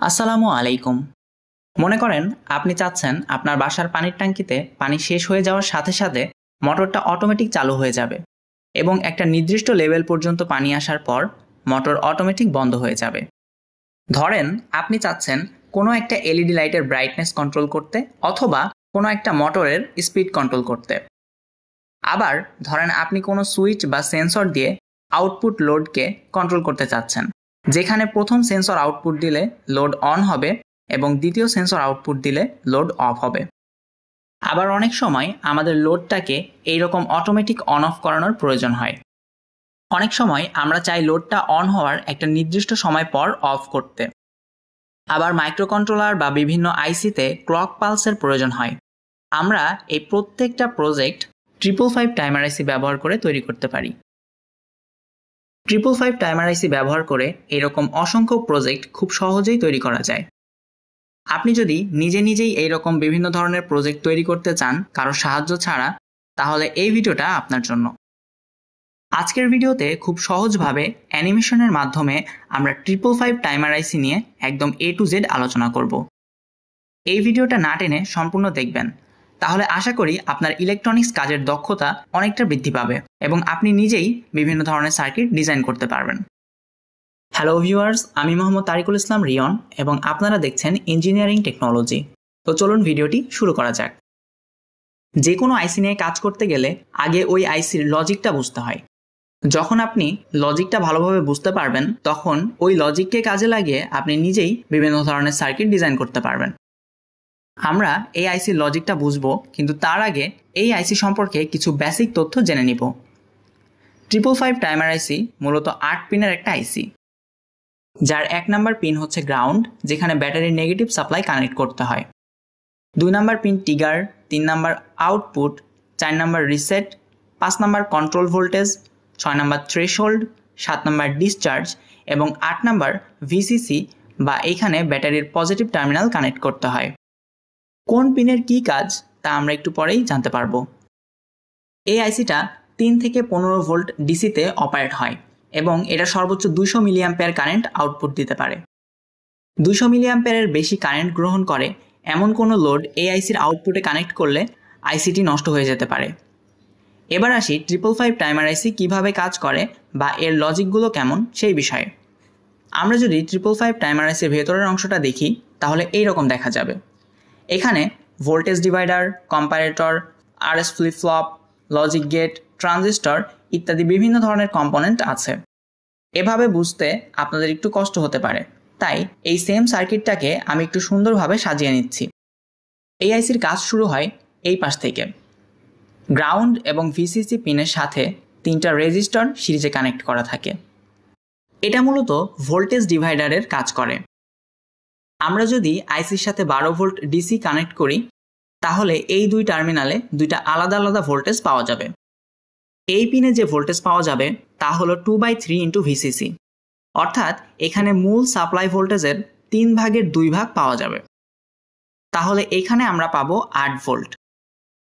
আসসালামু আলাইকুম। মনে করেন আপনি চাচ্ছেন আপনার বাসার পানির ট্যাঙ্কিতে পানি শেষ হয়ে যাওয়ার সাথে সাথে মোটরটা অটোমেটিক চালু হয়ে যাবে এবং একটা নির্দিষ্ট লেভেল পর্যন্ত পানি আসার পর মোটর অটোমেটিক বন্ধ হয়ে যাবে। ধরেন আপনি চাচ্ছেন কোনো একটা এলইডি লাইটের ব্রাইটনেস কন্ট্রোল করতে অথবা কোনো একটা মোটরের স্পিড কন্ট্রোল করতে। আবার ধরেন আপনি কোনো সুইচ বা সেন্সর দিয়ে আউটপুট লোডকে কন্ট্রোল করতে চাচ্ছেন, যেখানে প্রথম সেন্সর আউটপুট দিলে লোড অন হবে এবং দ্বিতীয় সেন্সর আউটপুট দিলে লোড অফ হবে। আবার অনেক সময় আমাদের লোডটাকে এইরকম অটোমেটিক অন অফ করানোর প্রয়োজন হয়। অনেক সময় আমরা চাই লোডটা অন হওয়ার একটা নির্দিষ্ট সময় পর অফ করতে। আবার মাইক্রোকন্ট্রোলার বা বিভিন্ন আইসিতে ক্লক পালসের প্রয়োজন হয়। আমরা এই প্রত্যেকটা প্রজেক্ট 555 টাইমার আইসি ব্যবহার করে তৈরি করতে পারি। 555 টাইমার আইসি ব্যবহার করে এরকম অসংখ্য প্রজেক্ট খুব সহজেই তৈরি করা যায়। আপনি যদি নিজেই এইরকম বিভিন্ন ধরনের প্রজেক্ট তৈরি করতে চান কারো সাহায্য ছাড়া, তাহলে এই ভিডিওটা আপনার জন্য। আজকের ভিডিওতে খুব সহজভাবে অ্যানিমেশনের মাধ্যমে আমরা 555 টাইমার আইসি নিয়ে একদম A to Z আলোচনা করব। এই ভিডিওটা না টেনে সম্পূর্ণ দেখবেন, তাহলে আশা করি আপনার ইলেকট্রনিক্স কাজের দক্ষতা অনেকটা বৃদ্ধি পাবে এবং আপনি নিজেই বিভিন্ন ধরনের সার্কিট ডিজাইন করতে পারবেন। হ্যালো ভিউয়ার্স, আমি মোহাম্মদ তারিকুল ইসলাম রিয়ন এবং আপনারা দেখছেন ইঞ্জিনিয়ারিং টেকনোলজি। তো চলুন ভিডিওটি শুরু করা যাক। যে কোনো আইসি নিয়ে কাজ করতে গেলে আগে ওই আইসির লজিকটা বুঝতে হয়। যখন আপনি লজিকটা ভালোভাবে বুঝতে পারবেন, তখন ওই লজিককে কাজে লাগিয়ে আপনি নিজেই বিভিন্ন ধরনের সার্কিট ডিজাইন করতে পারবেন। আমরা এই আইসির লজিকটা বুঝবো, কিন্তু তার আগে এই আইসি সম্পর্কে কিছু বেসিক তথ্য জেনে নিব। 555 টাইমার আইসি মূলত 8 পিনের একটা আইসি, যার 1 নাম্বার পিন হচ্ছে গ্রাউন্ড, যেখানে ব্যাটারির নেগেটিভ সাপ্লাই কানেক্ট করতে হয়। 2 number pin trigger, 3 number output, 4 number reset, 5 number control voltage, 6 number threshold, 7 number discharge এবং 8 নাম্বার ভিসিসি বা এইখানে ব্যাটারির পজিটিভ টার্মিনাল কানেক্ট করতে হয়। কোন পিনের কি কাজ তা আমরা একটু পরেই জানতে পারবো। এই আইসিটা 3 থেকে 15 ভোল্ট ডিসিতে অপারেট হয় এবং এটা সর্বোচ্চ 200 মিলিঅ্যাম্পিয়ার কারেন্ট আউটপুট দিতে পারে। 200 মিলিঅ্যাম্পিয়ারের বেশি কারেন্ট গ্রহণ করে এমন কোনো লোড এই আইসির আউটপুটে কানেক্ট করলে আইসিটি নষ্ট হয়ে যেতে পারে। এবার আসি 555 টাইমার আইসি কীভাবে কাজ করে বা এর লজিকগুলো কেমন সেই বিষয়ে। আমরা যদি 555 টাইমার আইসির ভেতরের অংশটা দেখি, তাহলে এই রকম দেখা যাবে। এখানে voltage divider, comparator, RS flip flop, logic gate, transistor ইত্যাদি বিভিন্ন ধরনের কম্পোনেন্ট আছে। এভাবে বুঝতে আপনাদের একটু কষ্ট হতে পারে, তাই এই সেম সার্কিটটাকে আমি একটু সুন্দরভাবে সাজিয়ে নিচ্ছি। এই আইসির কাজ শুরু হয় এই পাশ থেকে। গ্রাউন্ড এবং ভিসিসি পিনের সাথে 3টা রেজিস্টর সিরিজে কানেক্ট করা থাকে। এটা মূলত ভোল্টেজ ডিভাইডারের কাজ করে। আমরা যদি আইসির সাথে 12 ভোল্ট ডিসি কানেক্ট করি, তাহলে এই 2 টার্মিনালে 2টা আলাদা আলাদা ভোল্টেজ পাওয়া যাবে। এই পিনে যে ভোল্টেজ পাওয়া যাবে তা হলো 2/3 ইন্টু ভিসিসি, অর্থাৎ এখানে মূল সাপ্লাই ভোল্টেজের 3 ভাগের 2 ভাগ পাওয়া যাবে। তাহলে এখানে আমরা পাবো 8 ভোল্ট।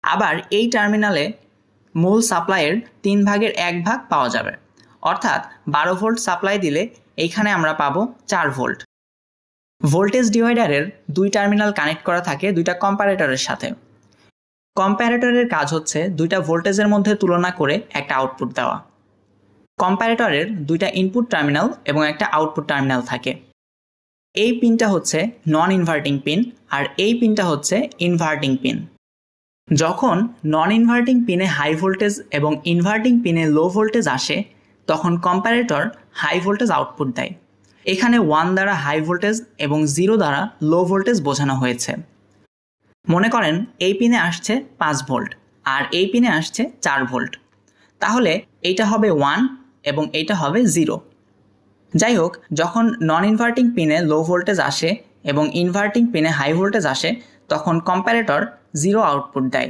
আবার এই টার্মিনালে মূল সাপ্লাইয়ের 3 ভাগের 1 ভাগ পাওয়া যাবে, অর্থাৎ 12 ভোল্ট সাপ্লাই দিলে এইখানে আমরা পাবো 4 ভোল্ট। ভোল্টেজ ডিভাইডারের 2 টার্মিনাল কানেক্ট করা থাকে 2টা কম্প্যারেটরের সাথে। কম্প্যারেটরের কাজ হচ্ছে 2টা ভোল্টেজের মধ্যে তুলনা করে একটা আউটপুট দেওয়া। কম্প্যারেটরের 2টা ইনপুট টার্মিনাল এবং একটা আউটপুট টার্মিনাল থাকে। এই পিনটা হচ্ছে নন ইনভার্টিং পিন আর এই পিনটা হচ্ছে ইনভার্টিং পিন। যখন নন ইনভার্টিং পিনে হাই ভোল্টেজ এবং ইনভার্টিং পিনে লো ভোল্টেজ আসে, তখন কম্প্যারেটর হাই ভোল্টেজ আউটপুট দেয়। এখানে 1 দ্বারা হাই ভোল্টেজ এবং 0 দ্বারা লো ভোল্টেজ বোঝানো হয়েছে। মনে করেন এই পিনে আসছে 5 ভোল্ট আর এই পিনে আসছে 4 ভোল্ট, তাহলে এইটা হবে 1 এবং এইটা হবে 0। যাই হোক, যখন নন ইনভার্টিং পিনে লো ভোল্টেজ আসে এবং ইনভার্টিং পিনে হাই ভোল্টেজ আসে, তখন কম্প্যারেটর 0 আউটপুট দেয়।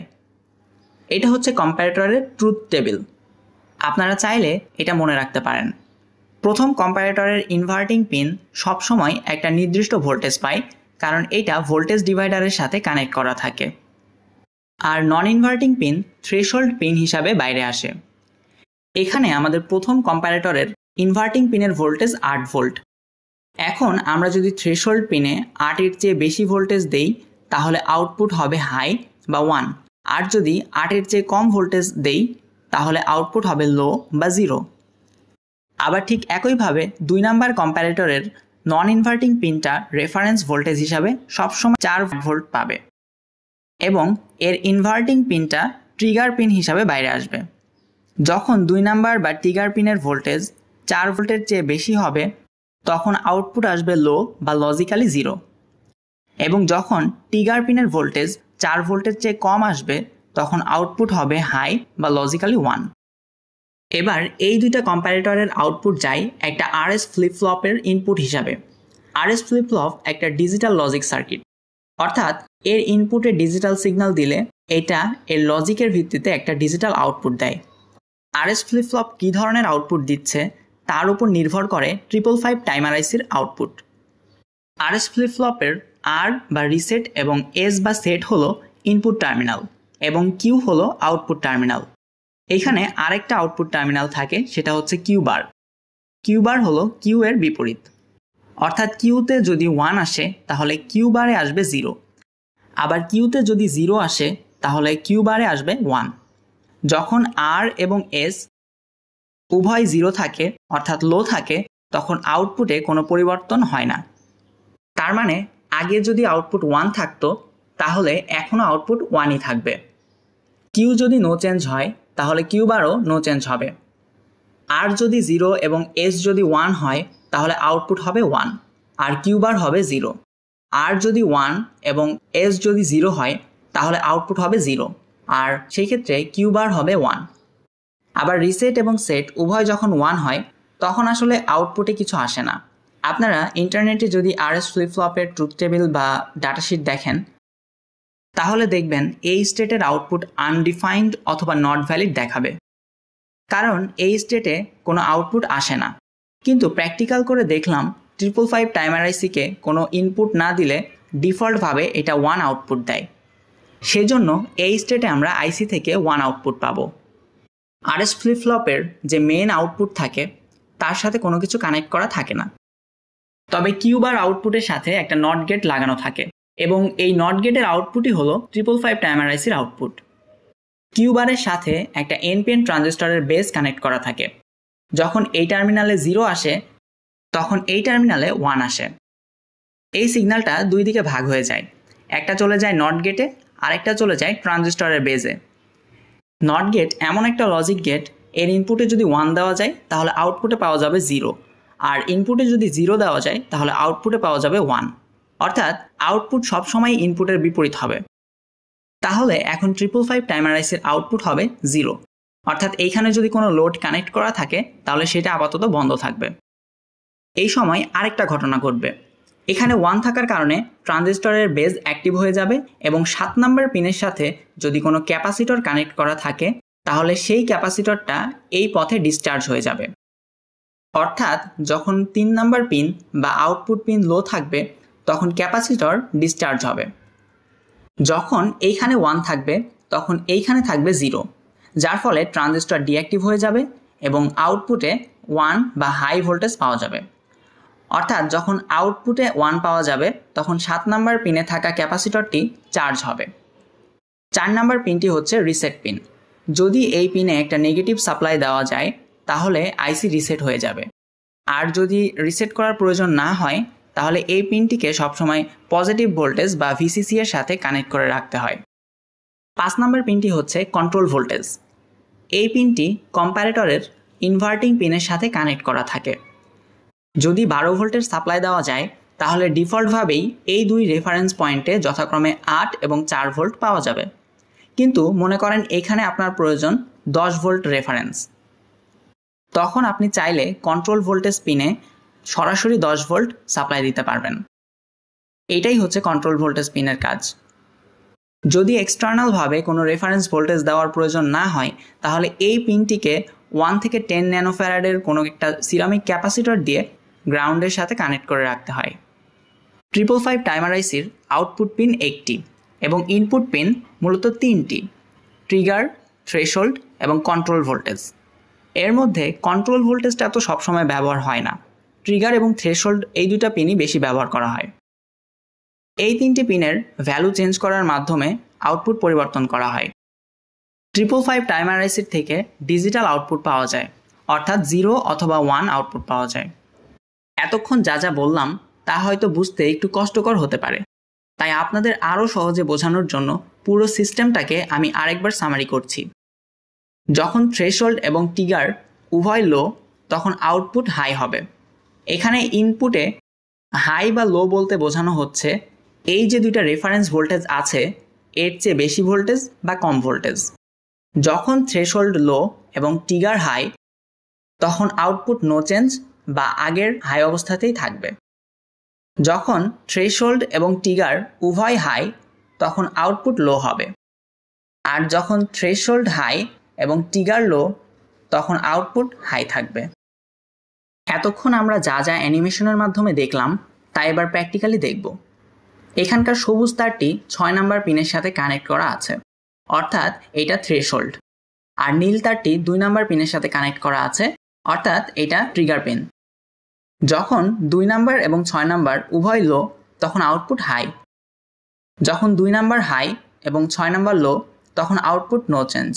এটা হচ্ছে কম্প্যারেটরের ট্রুথ টেবিল। আপনারা চাইলে এটা মনে রাখতে পারেন। প্রথম কম্প্যারেটরের ইনভার্টিং পিন সবসময় একটা নির্দিষ্ট ভোল্টেজ পায়, কারণ এটা ভোল্টেজ ডিভাইডারের সাথে কানেক্ট করা থাকে। আর নন ইনভার্টিং পিন থ্রেশহোল্ড পিন হিসাবে বাইরে আসে। এখানে আমাদের প্রথম কম্প্যারেটরের ইনভার্টিং পিনের ভোল্টেজ 8 ভোল্ট এখন আমরা যদি থ্রেশহোল্ড পিনে 8 এর চেয়ে বেশি ভোল্টেজ দেই তাহলে আউটপুট হবে হাই বা 1, আর যদি 8 এর চেয়ে কম ভোল্টেজ দেই তাহলে আউটপুট হবে লো বা 0। আবার ঠিক একইভাবে 2 নাম্বার কম্প্যারেটরের নন ইনভার্টিং পিনটা রেফারেন্স ভোল্টেজ হিসাবে সবসময় 4 ভোল্ট পাবে এবং এর ইনভার্টিং পিনটা ট্রিগার পিন হিসাবে বাইরে আসবে। যখন 2 নাম্বার বা ট্রিগার পিনের ভোল্টেজ 4 ভোল্টের চেয়ে বেশি হবে তখন আউটপুট আসবে লো বা লজিক্যালি 0, এবং যখন ট্রিগার পিনের ভোল্টেজ 4 ভোল্টের চেয়ে কম আসবে তখন আউটপুট হবে হাই বা লজিক্যালি 1। এবার এই দুইটা কম্প্যারেটরের আউটপুট যায় একটা আরএস ফ্লিপ ফ্লপের ইনপুট হিসাবে। আরএস ফ্লিপ ফ্লপ একটা ডিজিটাল লজিক সার্কিট, অর্থাৎ এর ইনপুটে ডিজিটাল সিগন্যাল দিলে এটা এর লজিকের ভিত্তিতে একটা ডিজিটাল আউটপুট দেয়। আরএস ফ্লিপ ফ্লপ কী ধরনের আউটপুট দিচ্ছে তার উপর নির্ভর করে 555 টাইমার আইসির আউটপুট। আরএস ফ্লিপ ফ্লপের আর বা রিসেট এবং এস বা সেট হলো ইনপুট টার্মিনাল এবং কিউ হলো আউটপুট টার্মিনাল। এখানে আরেকটা আউটপুট টার্মিনাল থাকে, সেটা হচ্ছে কিউ বার। কিউ বার হলো কিউ এর বিপরীত, অর্থাৎ কিউতে যদি 1 আসে তাহলে কিউ বারে আসবে 0, আবার কিউতে যদি 0 আসে তাহলে কিউ বারে আসবে 1। যখন আর এবং এস উভয় 0 থাকে অর্থাৎ লো থাকে তখন আউটপুটে কোনো পরিবর্তন হয় না। তার মানে আগে যদি আউটপুট 1 থাকতো তাহলে এখনও আউটপুট 1ই থাকবে। কিউ যদি নো চেঞ্জ হয় তাহলে কিউ বারও নো চেঞ্জ হবে। আর যদি 0 এবং এস যদি 1 হয় তাহলে আউটপুট হবে 1 আর কিউ বার হবে 0। আর যদি 1 এবং এস যদি 0 হয় তাহলে আউটপুট হবে 0 আর সেই ক্ষেত্রে কিউ বার হবে 1। আবার রিসেট এবং সেট উভয় যখন 1 হয় তখন আসলে আউটপুটে কিছু আসে না। আপনারা ইন্টারনেটে যদি আরএস ফ্লিপ ফ্লপের ট্রুথ টেবিল বা ডাটাশিট দেখেন তাহলে দেখবেন এই স্টেটের আউটপুট আনডিফাইন্ড অথবা নট ভ্যালিড দেখাবে, কারণ এই স্টেটে কোনো আউটপুট আসে না। কিন্তু প্র্যাকটিক্যাল করে দেখলাম 555 টাইমার আইসিকে কোনো ইনপুট না দিলে ডিফল্টভাবে এটা 1 আউটপুট দেয়। সেজন্য এই স্টেটে আমরা আইসি থেকে 1 আউটপুট পাবো। আরএস ফ্লিপ ফ্লপের যে মেইন আউটপুট থাকে তার সাথে কোনো কিছু কানেক্ট করা থাকে না, তবে কিউ বার আউটপুটের সাথে একটা নট গেট লাগানো থাকে এবং এই নট গেটের আউটপুটই হলো 555 টাইমার আইসির আউটপুট। কিউ বারের সাথে একটা এনপিএন ট্রানজিস্টরের বেস কানেক্ট করা থাকে। যখন এই টার্মিনালে 0 আসে তখন এই টার্মিনালে 1 আসে। এই সিগন্যালটা দুই দিকে ভাগ হয়ে যায়, একটা চলে যায় নট গেটে আরেকটা চলে যায় ট্রানজিস্টরের বেজে। নট গেট এমন একটা লজিক গেট, এর ইনপুটে যদি 1 দেওয়া যায় তাহলে আউটপুটে পাওয়া যাবে 0, আর ইনপুটে যদি 0 দেওয়া যায় তাহলে আউটপুটে পাওয়া যাবে 1, অর্থাৎ আউটপুট সবসময় ইনপুটের বিপরীত হবে। তাহলে এখন 555 টাইমার আইসির আউটপুট হবে 0, অর্থাৎ এইখানে যদি কোনো লোড কানেক্ট করা থাকে তাহলে সেটা আপাতত বন্ধ থাকবে। এই সময় আরেকটা ঘটনা ঘটবে, এখানে 1 থাকার কারণে ট্রানজিস্টরের বেজ অ্যাক্টিভ হয়ে যাবে এবং 7 নাম্বার পিনের সাথে যদি কোনো ক্যাপাসিটর কানেক্ট করা থাকে তাহলে সেই ক্যাপাসিটরটা এই পথে ডিসচার্জ হয়ে যাবে। অর্থাৎ যখন 3 নাম্বার পিন বা আউটপুট পিন লো থাকবে তখন ক্যাপাসিটর ডিসচার্জ হবে। যখন এইখানে 1 থাকবে তখন এইখানে থাকবে 0, যার ফলে ট্রানজিস্টর ডিঅ্যাক্টিভ হয়ে যাবে এবং আউটপুটে 1 বা হাই ভোল্টেজ পাওয়া যাবে। অর্থাৎ যখন আউটপুটে 1 পাওয়া যাবে তখন 7 নাম্বার পিনে থাকা ক্যাপাসিটরটি চার্জ হবে। 4 নাম্বার পিনটি হচ্ছে রিসেট পিন। যদি এই পিনে একটা নেগেটিভ সাপ্লাই দেওয়া যায় তাহলে আইসি রিসেট হয়ে যাবে, আর যদি রিসেট করার প্রয়োজন না হয় তাহলে এই পিনটিকে সবসময় পজিটিভ ভোল্টেজ বা ভিসিসি এর সাথে কানেক্ট করে রাখতে হয়। 5 নাম্বার পিনটি হচ্ছে কন্ট্রোল ভোল্টেজ। এই পিনটি কম্প্যারেটরের ইনভার্টিং পিনের সাথে কানেক্ট করা থাকে। যদি 12 ভোল্টের সাপ্লাই দেওয়া যায় তাহলে ডিফল্টভাবেই এই দুই রেফারেন্স পয়েন্টে যথাক্রমে 8 এবং 4 ভোল্ট পাওয়া যাবে, কিন্তু মনে করেন এখানে আপনার প্রয়োজন 10 ভোল্ট রেফারেন্স, তখন আপনি চাইলে কন্ট্রোল ভোল্টেজ পিনে সরাসরি 10 ভোল্ট সাপ্লাই দিতে পারবেন। এটাই হচ্ছে কন্ট্রোল ভোল্টেজ পিনের কাজ। যদি এক্সটার্নালভাবে কোনো রেফারেন্স ভোল্টেজ দেওয়ার প্রয়োজন না হয় তাহলে এই পিনটিকে 1 থেকে 10 ন্যানোফ্যারাডের কোনো একটা সিরামিক ক্যাপাসিটর দিয়ে গ্রাউন্ডের সাথে কানেক্ট করে রাখতে হয়। 555 টাইমার আইসির আউটপুট পিন 1টি এবং ইনপুট পিন মূলত 3টি, ট্রিগার, থ্রেশহোল্ড এবং কন্ট্রোল ভোল্টেজ। এর মধ্যে কন্ট্রোল ভোল্টেজটা তো সবসময় ব্যবহার হয় না। ট্রিগার এবং থ্রেশহোল্ড এই দুটা পিনই বেশি ব্যবহার করা হয়। এই তিনটি পিনের ভ্যালু চেঞ্জ করার মাধ্যমে আউটপুট পরিবর্তন করা হয়। 555 টাইমার আইসির থেকে ডিজিটাল আউটপুট পাওয়া যায়, অর্থাৎ 0 অথবা 1 আউটপুট পাওয়া যায়। এতক্ষণ যা যা বললাম তা হয়তো বুঝতে একটু কষ্টকর হতে পারে, তাই আপনাদের আরও সহজে বোঝানোর জন্য পুরো সিস্টেমটাকে আমি আরেকবার সামারি করছি। যখন থ্রেশহোল্ড এবং ট্রিগার উভয় লো, তখন আউটপুট হাই হবে। এখানে ইনপুটে হাই বা লো বলতে বোঝানো হচ্ছে এই যে দুইটা রেফারেন্স ভোল্টেজ আছে এর চেয়ে বেশি ভোল্টেজ বা কম ভোল্টেজ। যখন থ্রেশহোল্ড লো এবং ট্রিগার হাই, তখন আউটপুট নো চেঞ্জ বা আগের হাই অবস্থাতেই থাকবে। যখন থ্রেশহোল্ড এবং ট্রিগার উভয় হাই, তখন আউটপুট লো হবে। আর যখন থ্রেশহোল্ড হাই এবং ট্রিগার লো, তখন আউটপুট হাই থাকবে। এতক্ষণ আমরা যা যা অ্যানিমেশনের মাধ্যমে দেখলাম তা এবার প্র্যাকটিক্যালি দেখব। এখানকার সবুজ তারটি 6 নাম্বার পিনের সাথে কানেক্ট করা আছে, অর্থাৎ এটা থ্রেশহোল্ড। আর নীল তারটি 2 নাম্বার পিনের সাথে কানেক্ট করা আছে, অর্থাৎ এটা ট্রিগার পিন। যখন 2 নাম্বার এবং 6 নাম্বার উভয় লো, তখন আউটপুট হাই। যখন 2 নাম্বার হাই এবং 6 নাম্বার লো, তখন আউটপুট নো চেঞ্জ।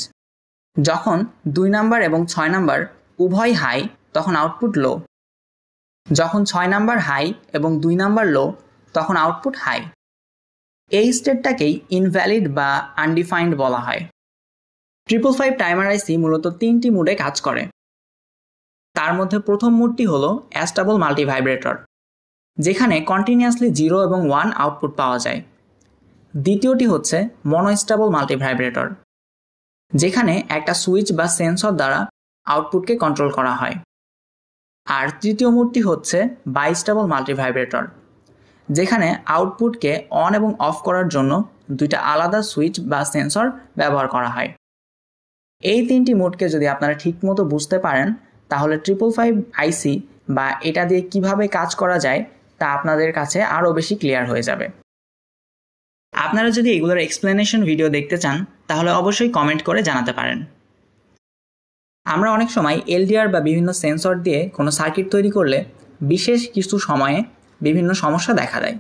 যখন 2 নাম্বার এবং 6 নাম্বার উভয় হাই, তখন আউটপুট লো। যখন 6 নাম্বার হাই এবং 2 নাম্বার লো, তখন আউটপুট হাই। এই স্টেটটাকেই ইনভ্যালিড বা আনডিফাইন্ড বলা হয়। 555 টাইমার আইসি মূলত 3টি মুডে কাজ করে। তার মধ্যে প্রথম মুডটি হলো অ্যাস্টেবল মাল্টিভাইব্রেটর, যেখানে কন্টিনিউয়াসলি 0 এবং 1 আউটপুট পাওয়া যায়। দ্বিতীয়টি হচ্ছে মনোস্টেবল মাল্টিভাইব্রেটর, যেখানে একটা সুইচ বা সেন্সর দ্বারা আউটপুটকে কন্ট্রোল করা হয়। আর তৃতীয় মুডটি হচ্ছে বাইস্টেবল মাল্টিভাইব্রেটর, যেখানে আউটপুটকে অন এবং অফ করার জন্য দুইটা আলাদা সুইচ বা সেন্সর ব্যবহার করা হয়। এই 3টি মোডকে যদি আপনারা ঠিকমতো বুঝতে পারেন, তাহলে 555 আইসি বা এটা দিয়ে কিভাবে কাজ করা যায় তা আপনাদের কাছে আরও বেশি ক্লিয়ার হয়ে যাবে। আপনারা যদি এগুলোর এক্সপ্লেনেশন ভিডিও দেখতে চান, তাহলে অবশ্যই কমেন্ট করে জানাতে পারেন। আমরা অনেক সময় এলডিআর বা বিভিন্ন সেন্সর দিয়ে কোনো সার্কিট তৈরি করলে বিশেষ কিছু সময়ে বিভিন্ন সমস্যা দেখা দেয়।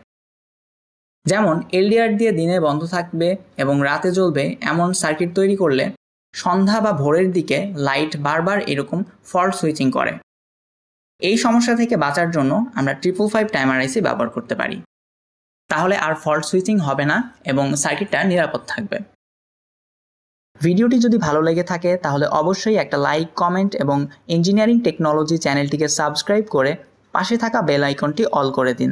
যেমন এলডিআর দিয়ে দিনে বন্ধ থাকবে এবং রাতে জ্বলবে এমন সার্কিট তৈরি করলে সন্ধ্যা বা ভোরের দিকে লাইট বারবার এরকম ফল্ট সুইচিং করে। এই সমস্যা থেকে বাঁচার জন্য আমরা 555 টাইমার আইসি ব্যবহার করতে পারি। তাহলে আর ফল্ট সুইচিং হবে না এবং সার্কিটটা নিরাপদ থাকবে। ভিডিওটি যদি ভালো লেগে থাকে তাহলে অবশ্যই একটা লাইক, কমেন্ট এবং ইঞ্জিনিয়ারিং টেকনোলজি চ্যানেলটিকে সাবস্ক্রাইব করে পাশে থাকা বেল আইকনটি অল করে দিন,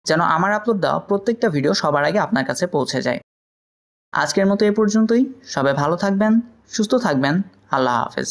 যেন আমার আপলোড দেওয়া প্রত্যেকটা ভিডিও সবার আগে আপনার কাছে পৌঁছে যায়। আজকের মতো এ পর্যন্তই। সবাই ভালো থাকবেন, সুস্থ থাকবেন। আল্লাহ হাফেজ।